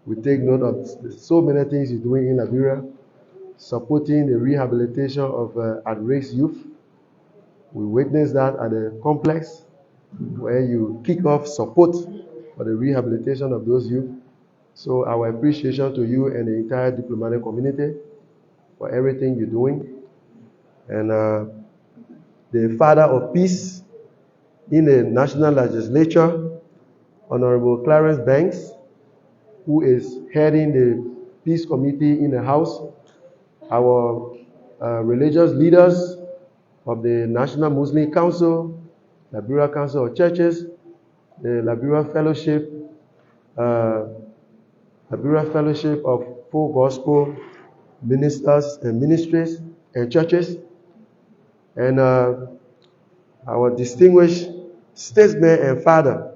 We take note of so many things you're doing in Liberia, supporting the rehabilitation of at-risk youth. We witnessed that at the complex, where you kick off support for the rehabilitation of those youth. So our appreciation to you and the entire diplomatic community for everything you're doing. And the Father of Peace in the National Legislature, Honorable Clarence Banks, who is heading the Peace Committee in the House, our religious leaders of the National Muslim Council, Liberia Council of Churches, the Liberia Fellowship of Full Gospel Ministers and Ministries and Churches, and our distinguished statesman and father,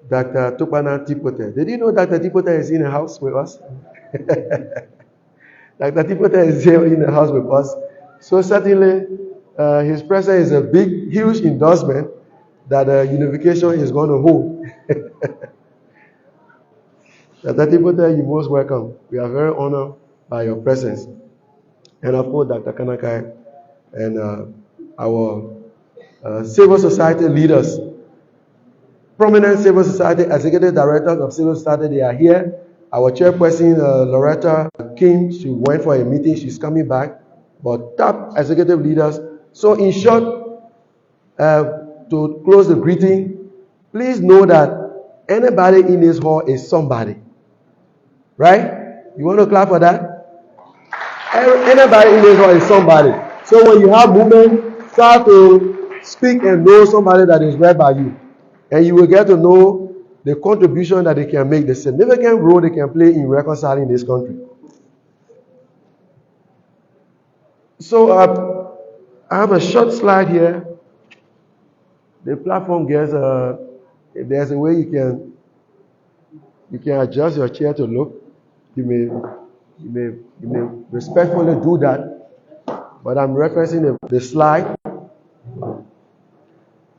Dr. Tupana Tipote. Did you know Dr. Tipote is in the house with us? Dr. Tipote is here in the house with us. So certainly, his presence is a big, huge endorsement that Unification is going to hold. Dr. Tipote, you're most welcome. We are very honored by your presence. And of course, Dr. Kanakai and our civil society leaders, prominent civil society executive directors of civil society, they are here. Our chairperson, Loretta, came. She went for a meeting. She's coming back. But top executive leaders. So in short, to close the greeting, please know that anybody in this hall is somebody. Right? You want to clap for that? Anybody in this hall is somebody. So when you have movement, start to speak and know somebody that is read by you. And you will get to know the contribution that they can make, the significant role they can play in reconciling this country. So I have a short slide here. The platform gets if there's a way you can adjust your chair to look. You may respectfully do that. But I'm referencing the slide.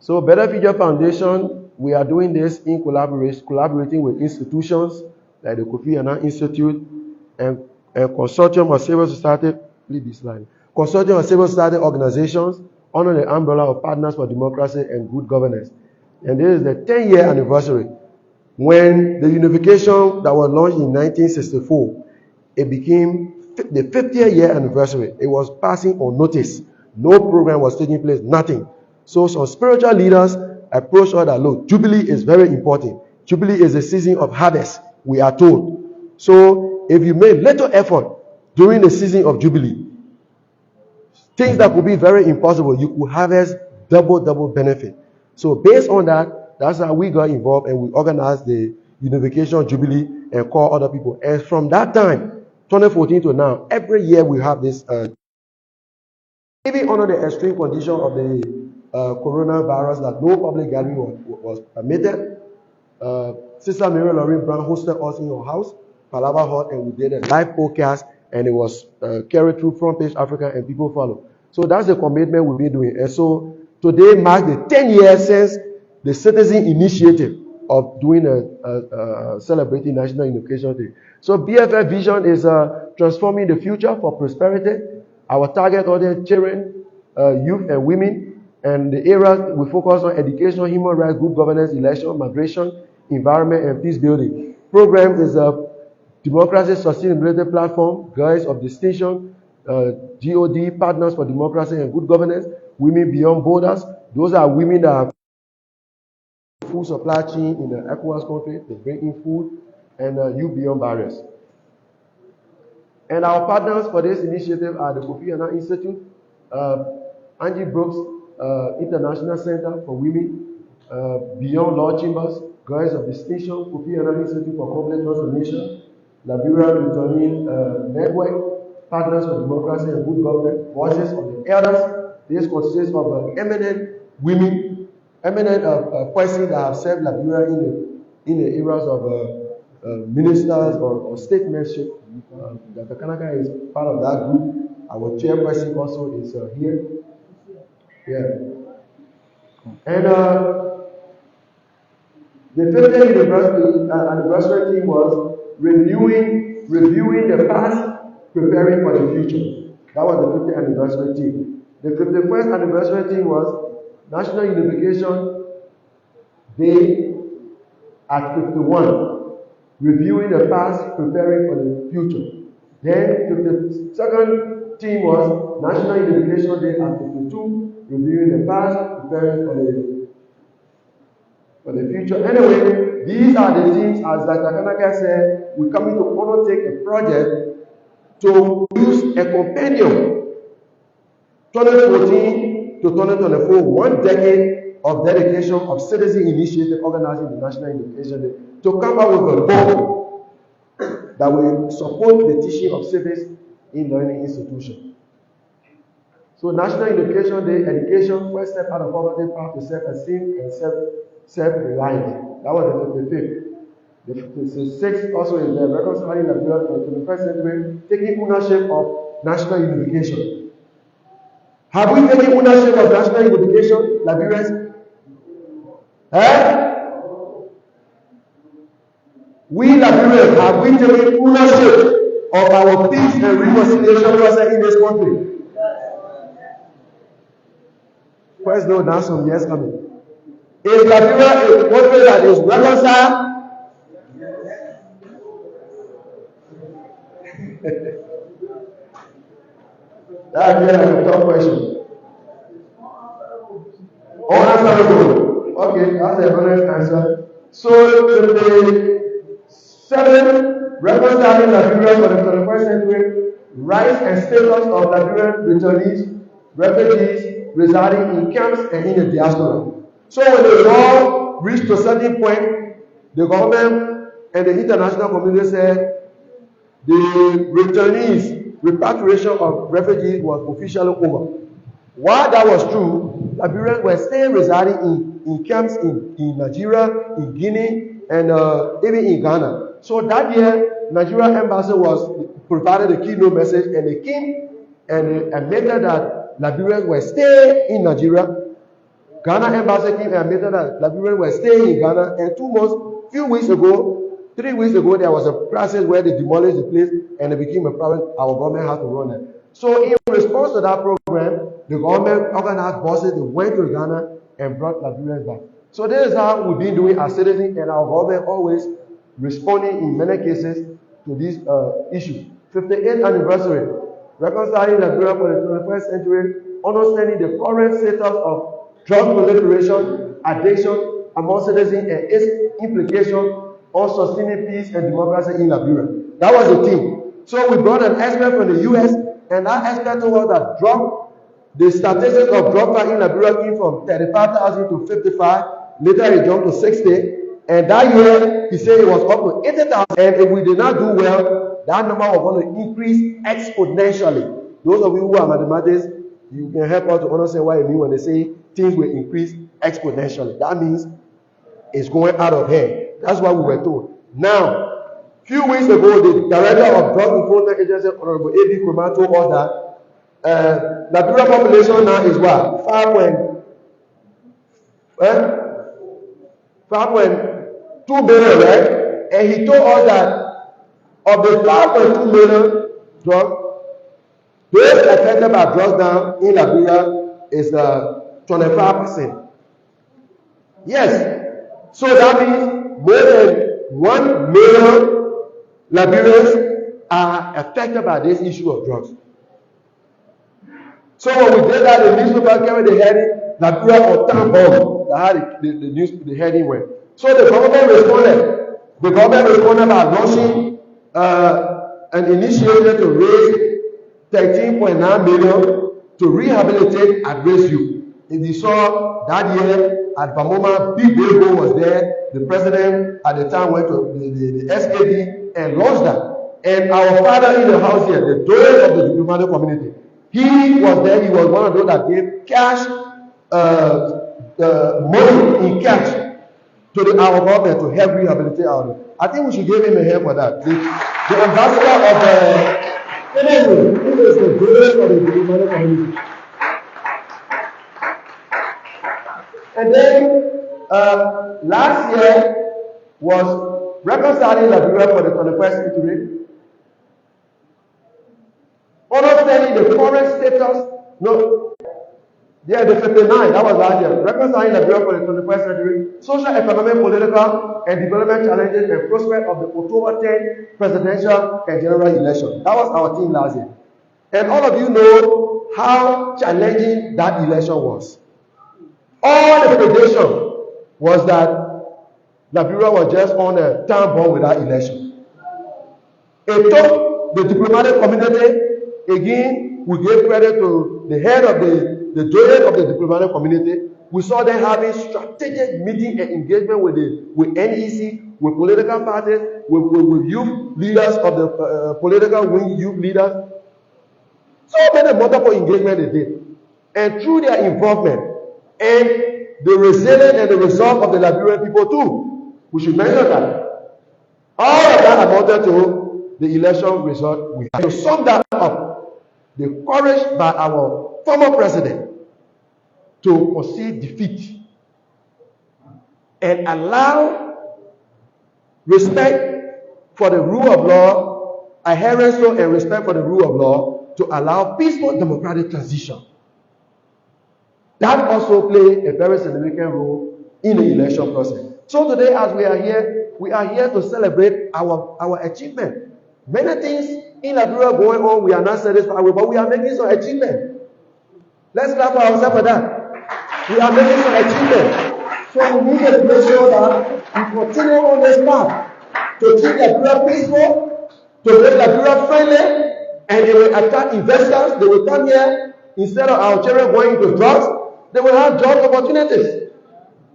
So Better Future Foundation, we are doing this in collaborating with institutions like the Kofi Annan Institute and a consortium of civil society. Please be slide. Consortium of civil society organizations under the umbrella of Partners for Democracy and Good Governance. And this is the 10-year anniversary. When the unification that was launched in 1964, it became the 50th year anniversary. It was passing unnoticed. No program was taking place, nothing. So some spiritual leaders approached us that, look, Jubilee is very important. Jubilee is a season of harvest, we are told. So if you make little effort during the season of Jubilee, things that could be very impossible, you could harvest double benefit. So based on that, that's how we got involved and we organized the Unification Jubilee and call other people. And from that time, 2014 to now, every year we have this, even under the extreme condition of the coronavirus, that no public gathering was permitted. Sister Mary Lauren Brown hosted us in her house, Palava Hall, and we did a live podcast, and it was carried through Front Page Africa, and people follow. So that's the commitment we've been doing. And so today marks the 10 years since the citizen initiative of doing celebrating National Unification Day. So BFF vision is transforming the future for prosperity. Our target audience, children, youth, and women. And the area we focus on: education, human rights, good governance, election, migration, environment, and peace building. Program is a democracy sustainability platform, guys of distinction, GOD, Partners for Democracy and Good Governance, Women Beyond Borders. Those are women that have food supply chain in the ECOWAS country. They bring in food, and Youth Beyond Barriers. And our partners for this initiative are the Kofi Annan Institute, Angie Brooks International Center for Women, Beyond Law Chambers, Girls of Distinction, Kofi Annan Institute for Public Transformation, Liberia Returning Network, Partners for Democracy and Good Governance, Voices of the Elders. This consists of eminent women, eminent persons that have served Liberia in the areas of ministers or statesmanship. Dr. Kanaka is part of that group. Our chairperson also is here. Yeah. And The 50th anniversary theme was reviewing the past, preparing for the future. That was the 50th anniversary theme. The 51st anniversary theme was National Unification Day at 51, reviewing the past, preparing for the future. Then the second theme was National Unification Day at 52, reviewing the past, preparing for the future. Anyway, these are the themes, as Dr. Kanaka said, we're coming to undertake a project to use a compendium, 2014 to 2024, 1 decade of dedication of citizen initiative organizing the National Unification Day, to come up with a book that will support the teaching of civics in learning institutions. So National Unification Day, education, first step out of poverty, path to self-esteem and self-reliance. That was the 55th. The 56th also is the reconciling Liberia for the 21st century, taking ownership of national unification. Have we taken ownership of national unification, Liberians? We Liberians, have we taken ownership of our peace and reconciliation process in this country? First, though, now some years coming. Is Liberia a country that is reconciled? That's a tough question. Unanswerable. Okay, that's a honest answer. So, the 7th, reconciling Liberia for the 21st century, rights and status of Liberian returnees, refugees residing in camps and in the diaspora. So when the law reached a certain point, the government and the international community said the returnees, repatriation of refugees was officially over. While that was true, Liberians were still residing in camps in Nigeria, in Guinea, and even in Ghana. So that year, Nigerian embassy was provided a keynote message, and they came and admitted that Liberians were still in Nigeria. Ghana embassy came and admitted that Liberians were staying in Ghana, and 3 weeks ago, there was a process where they demolished the place and it became a problem. Our government had to run it. So in response to that program, the government organized buses that went to Ghana and brought Liberians back. So this is how we've been doing as citizens, and our government always responding in many cases to these issues. 58th anniversary, reconciling Liberia for the 21st century, understanding the current status of drug proliferation, addiction among citizens, and its implication on sustaining peace and democracy in Liberia. That was the theme. So we brought an expert from the US, and that expert told us that the statistics of drug crime in Liberia came from 35,000 to 55. Later it jumped to 60. And that year, he said it was up to 80,000. And if we did not do well, that number was going to increase exponentially. Those of you who are mathematics, you can help us to understand what it means when they say things will increase exponentially. That means it's going out of hand. That's what we were told. Now, a few weeks ago, the director of Drug Enforcement Agency, Honorable A.B. Kurma, told us that Liberia population now is what? 5.2 billion, right? And he told us that of the 5.2 million drugs, those affected by drugs now in Liberia is 25%. Yes. So that means more than 1 million Liberians are affected by this issue of drugs. So when we did that, the newspaper carried the heading, Liberia or town bomb. That had the heading went. So the government responded. The government responded by launching an initiative to raise 13.9 million to rehabilitate at-risk youth. If you saw that year at Bamoma, Big Bilbo was there. The president at the time went to the SKD and launched that. And our father in the house here, the donor of the diplomatic community, he was there. He was one of those that gave cash, money in cash to our government to help rehabilitate our. I think we should give him a hand for that. The ambassador of he is the donor of the diplomatic community. And then last year, was reconciling Liberia for the 21st century, understanding the current status, no, yeah, the 59, that was last year, reconciling Liberia for the 21st century, social, economic, political, and development challenges and prospects of the October 10 presidential and general election. That was our theme last year. And all of you know how challenging that election was. All the prediction was that Liberia was just on a time bomb with that election. It took the diplomatic community, again, we gave credit to the head of the doyen of the diplomatic community. We saw them having strategic meeting and engagement with NEC, with political parties, with youth leaders of the political wing, youth leaders. So many multiple engagement they did. And through their involvement and the resilience and the resolve of the Liberian people too, we should mention that. All of that amounted to the election result we had. To sum that up, the courage by our former president to concede defeat and allow respect for the rule of law, adherence to and respect for the rule of law, to allow peaceful democratic transition. That also played a very significant role in the election process. So today, as we are here to celebrate our achievement. Many things in Liberia going on, we are not satisfied with, but we are making some achievement. Let's clap for ourselves for that. We are making some achievement. So we need to make sure that we continue on this path to keep Liberia peaceful, to make Liberia friendly, and they will attract investors. They will come here instead of our children going to drugs. They will have job opportunities.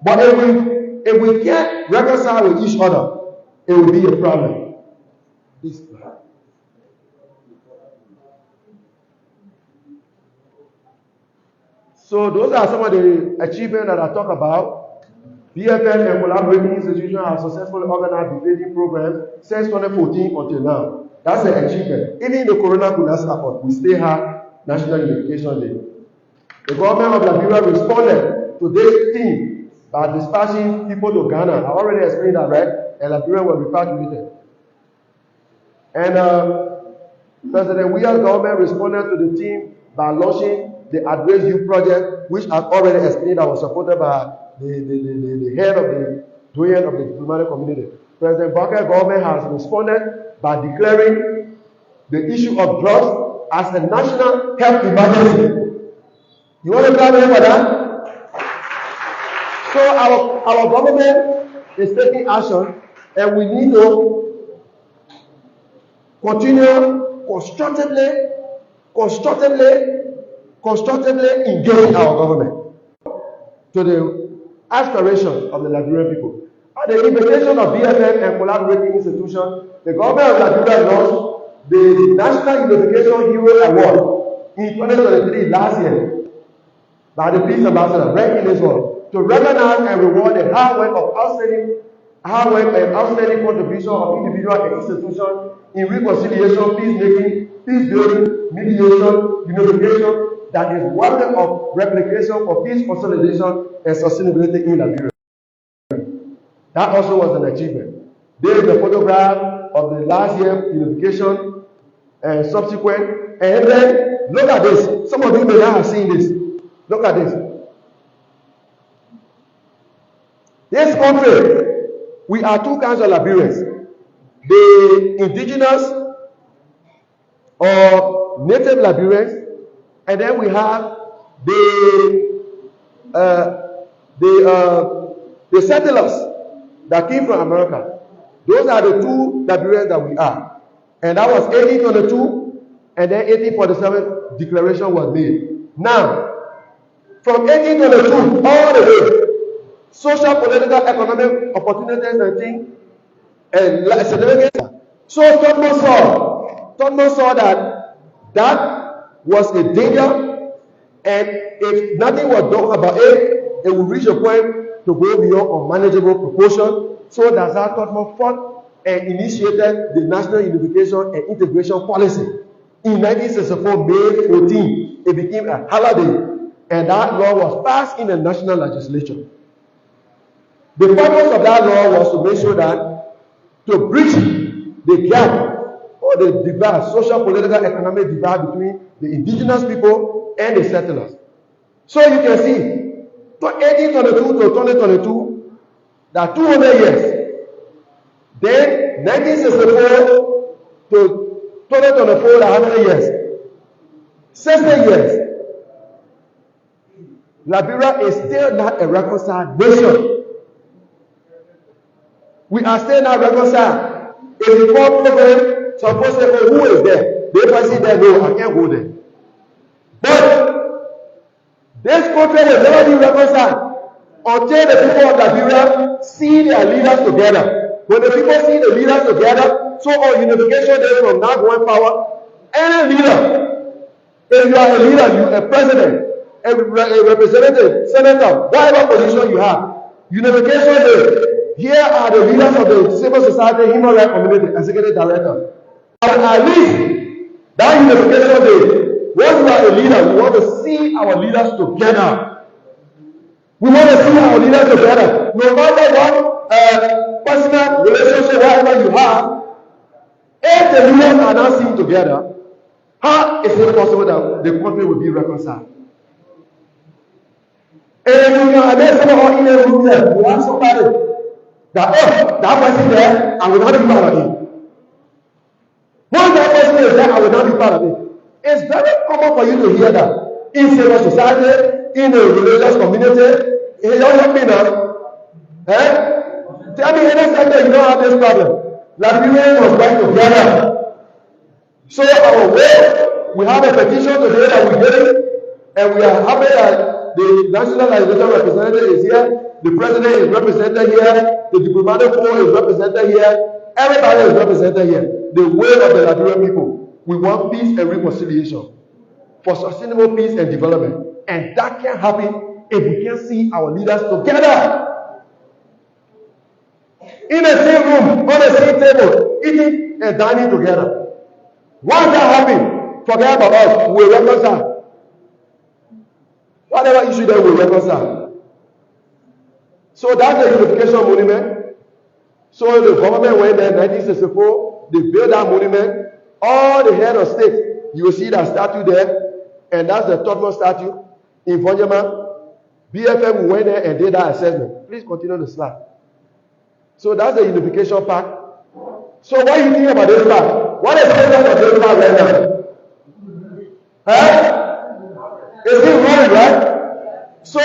But if we can't reconcile with each other, it will be a problem. So those are some of the achievements that I talk about. BFM and collaborating institutions have successfully organized debating programs since 2014 until now. That's an achievement. Even the Corona could not support. We still have National Unification Day. The government of Liberia responded to this theme by dispatching people to Ghana. I already explained that, right? And Liberia were repatriated. And President Weah's government responded to the theme by launching the Address You project, which I've already explained, that was supported by the head of the doyen of the diplomatic community. President Barker's government has responded by declaring the issue of drugs as a national health emergency. You want to clap for that? So our government is taking action, and we need to continue constructively engage our government to the aspirations of the Liberian people. At the invitation of BFM and collaborating institutions, the government of Liberia launched the National Unification Hero Award in 2023 last year by the Peace Ambassador, Red in Israel, to recognize and reward the hard work and outstanding contribution of individuals and institutions in reconciliation, peacemaking, peace building, mediation, unification, that is worthy of replication for peace consolidation and sustainability in Liberia. That also was an achievement. There is a photograph of the last year unification and subsequent. And then look at this. Some of you may not have seen this. Look at this. This country, we are two kinds of Liberians. The indigenous or native Liberians, and then we have the settlers that came from America. Those are the two Liberians that we are. And that was 1822, and then 1847 declaration was made. Now, from 1822 all the way, social, political, economic opportunities and things, and significant. So Tottenham saw that was a danger, and if nothing was done about it, it would reach a point to go beyond unmanageable proportion. So that's how Tottenham fought and initiated the National Unification and Integration Policy. In 1964, May 14, it became a holiday, and that law was passed in the national legislature. The purpose of that law was to make sure that to bridge the gap or the divide, social, political, economic divide between the indigenous people and the settlers. So you can see, from 1822 to 2022, that 200 years. Then 1964 to 2024, how many years? 60 years. Liberia is still not a reconciled nation. We are still not reconciled. If you call program, suppose say, oh, who is there? They can see there, no, I can't go there. But this country will never be reconciled until the people of Liberia see their leaders together. When the people see the leaders together, so on unification day from now going power, any leader, if you are a leader, you are a president, a representative, senator, whatever position you have, unification day, here are the leaders of the civil society, human rights community, executive director. And at least that unification day, when you are a leader, we want to see our leaders together. We want to see our leaders together. No matter what personal relationship, whatever you have, if the leaders are not seen together, how is it possible that the country will be reconciled? And you are there, someone in a room there, you have somebody that, oh, that person there, I will not be part of it. Once that person is there, I will not be part of it. It's very common for you to hear that in civil society, in a religious community. You don't help me now. Tell me any sector you don't have this problem. Liberia was going together. So our way, we have a petition today that we did, and we are happy that the national legislative representative is here. The president is represented here. The diplomatic corps is represented here. Everybody is represented here. The will of the Liberian people. We want peace and reconciliation for sustainable peace and development. And that can happen if we can see our leaders together. In the same room, on the same table, eating and dining together. Once that happens, forget about us. We'll reconcile. Whatever issue there, we'll reconcile. So that's the unification monument. So the government went there in 1964. They built that monument. All the head of state, you will see that statue there. And that's the Tottenham statue in Vonjama. BFM went there and did that assessment. Please continue the slide. So that's the unification part. So what do you think about this part? What is the status of this part right now? Huh? It's still running, right? So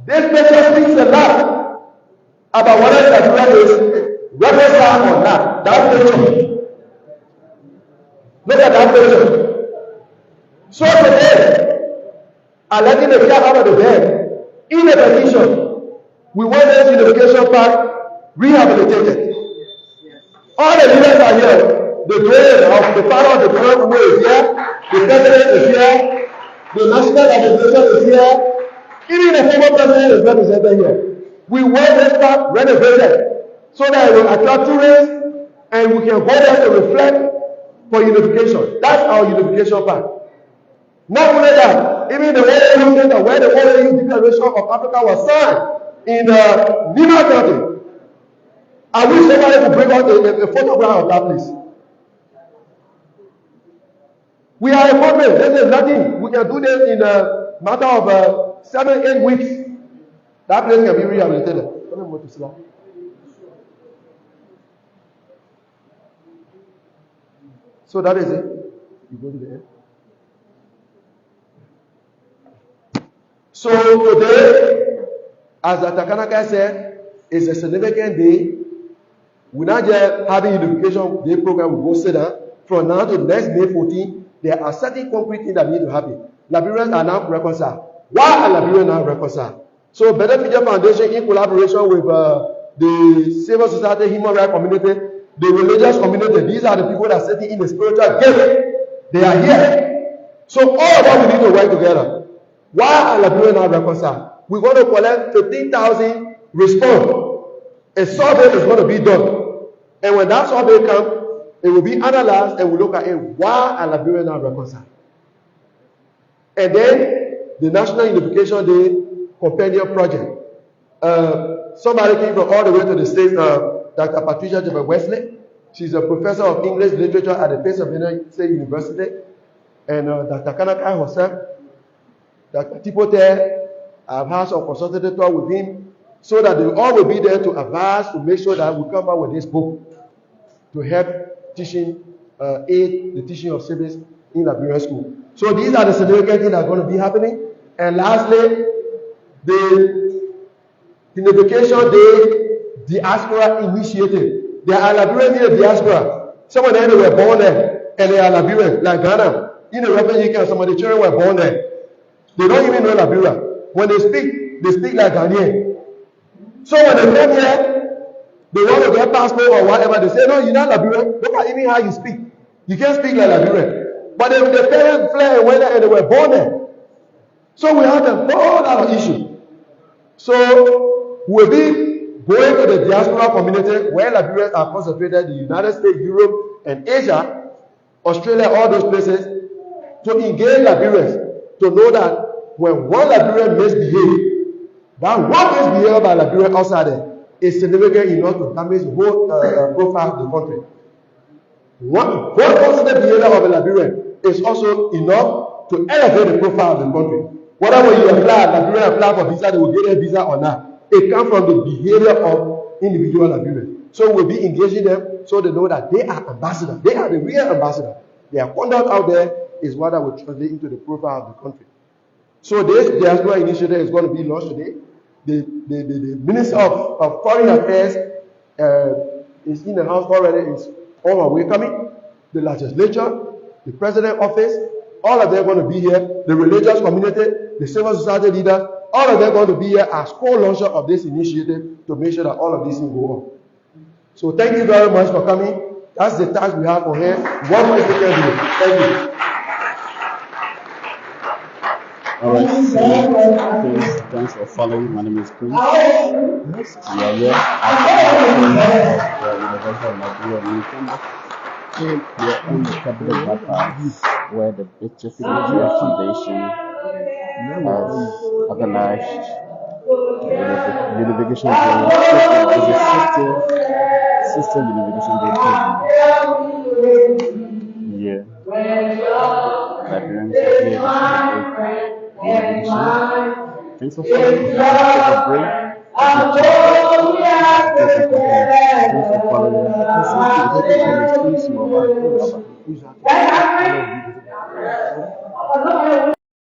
this picture speaks a lot about whether Liberia is reconciled or not. That picture. Look at that picture. So today, I'm letting the cat out of the bed. In the petition, we want this unification part rehabilitated. All the leaders are here. The drain of the power of the government is here. The president is here. The national administration is here. Even the former president is represented here. We want this part renovated so that it will attract tourists and we can go there to reflect for unification. That's our unification part. Not only that, even the way where the OAU Declaration of Africa was signed in Lima County. I wish somebody could bring out a photograph of that place. We are a country. This is nothing. We can do this in a matter of 7-8 weeks. That place can be rehabilitated. So that is it. You go to the end. So today, as Dr. Kanaka said, is a significant day. We're not just having unification day program. We go sit down. From now to next May 14, there are certain concrete things that need to happen. Liberians are now reconciled. Why are Liberians now reconciled? So Better Future Foundation, in collaboration with the civil society, human rights community, the religious community, these are the people that are sitting in the spiritual gift. They are here. So all of us need to work together. Why are Liberians not reconciled? We're going to collect 15,000 response. A survey is going to be done. And when that survey comes, it will be analyzed and we look at it. Why are Liberians not reconciled? And then the National Unification Day Compendium Project. Somebody came from all the way to the States, Dr. Patricia Jebel Wesley. She's a professor of English literature at the Pennsylvania State University. And Dr. Kanakai herself, Dr. Tipote, I've had some consultative talk with him so that they all will be there to advise to make sure that we come out with this book to help teaching, aid the teaching of civics in Liberian school. So these are the significant things that are going to be happening. And lastly, the Unification Day Diaspora Initiative. There are Liberians in the diaspora. Some of them they were born there and they are Liberians, like Ghana. In the refugee camp, some of the children were born there. They don't even know Liberia. When they speak like Ghanaian. So when they come here, they want to get passport or whatever. They say, no, you're not Liberian. Look at even how you speak. You can't speak like Liberian. But the parents fled and went there and they were born there. So we have a whole lot of issues. So we'll be going to the diaspora community where Liberians are concentrated, the United States, Europe, and Asia, Australia, all those places, to engage Liberians, to know that when one Liberian misbehaves, that one misbehavior by Liberian outside there is significant enough to damage the whole profile of the country. One positive behavior of a Liberian is also enough to elevate the profile of the country. Whether when you Liberian apply for visa, they will get a visa or not. It comes from the behavior of individual Liberians. So we'll be engaging them so they know that they are ambassadors. They are the real ambassadors. Their conduct out there is what will translate into the profile of the country. So this diaspora initiative is going to be launched today. The Minister of Foreign Affairs is in the house already, is on our way coming. The legislature, the president office, all of them are going to be here. The religious community, the civil society leaders, all of them are going to be here as co-launcher of this initiative to make sure that all of these things go on. So thank you very much for coming. That's the task we have for here. One more thing to do. Thank you. All right, thanks for following. My name is Prince. We are here at the University of Liberia. We are on the capital bypass where the HFPG Foundation has organized the Unification Day. It's a sister Unification Day. Yeah. Liberians are here to celebrate Unification. Thanks for following. Take a break. Thanks for following.